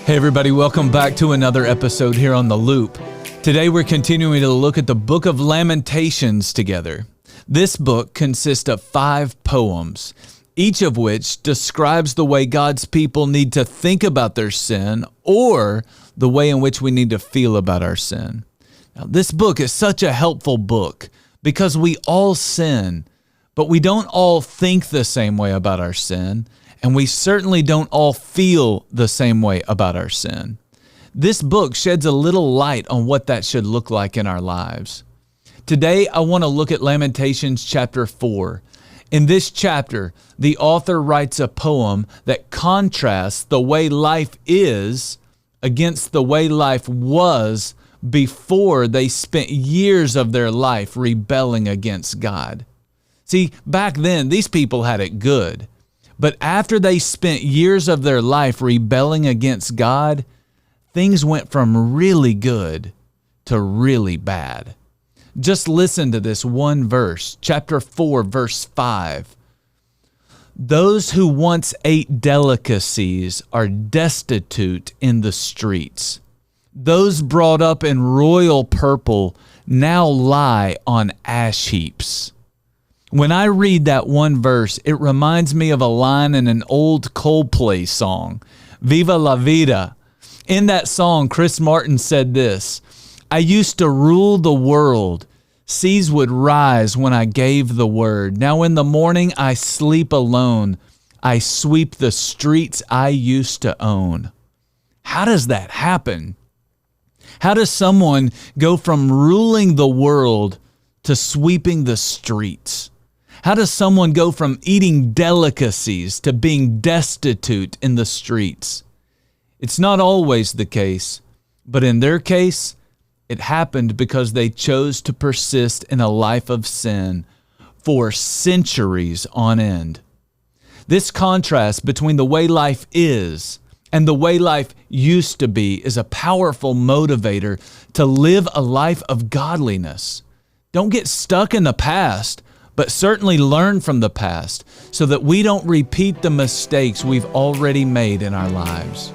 Hey everybody, welcome back to another episode here on The Loop. Today we're continuing to look at the book of Lamentations together. This book consists of 5 poems, each of which describes the way God's people need to think about their sin or the way in which we need to feel about our sin. Now, this book is such a helpful book because we all sin, but we don't all think the same way about our sin. And we certainly don't all feel the same way about our sin. This book sheds a little light on what that should look like in our lives. Today, I want to look at Lamentations chapter 4. In this chapter, the author writes a poem that contrasts the way life is against the way life was before they spent years of their life rebelling against God. See, back then, these people had it good. But after they spent years of their life rebelling against God, things went from really good to really bad. Just listen to this one verse, chapter 4, verse 5. Those who once ate delicacies are destitute in the streets. Those brought up in royal purple now lie on ash heaps. When I read that one verse, it reminds me of a line in an old Coldplay song, Viva la Vida. In that song, Chris Martin said this, I used to rule the world. Seas would rise when I gave the word. Now in the morning I sleep alone. I sweep the streets I used to own. How does that happen? How does someone go from ruling the world to sweeping the streets? How does someone go from eating delicacies to being destitute in the streets? It's not always the case, but in their case, it happened because they chose to persist in a life of sin for centuries on end. This contrast between the way life is and the way life used to be is a powerful motivator to live a life of godliness. Don't get stuck in the past, but certainly learn from the past so that we don't repeat the mistakes we've already made in our lives.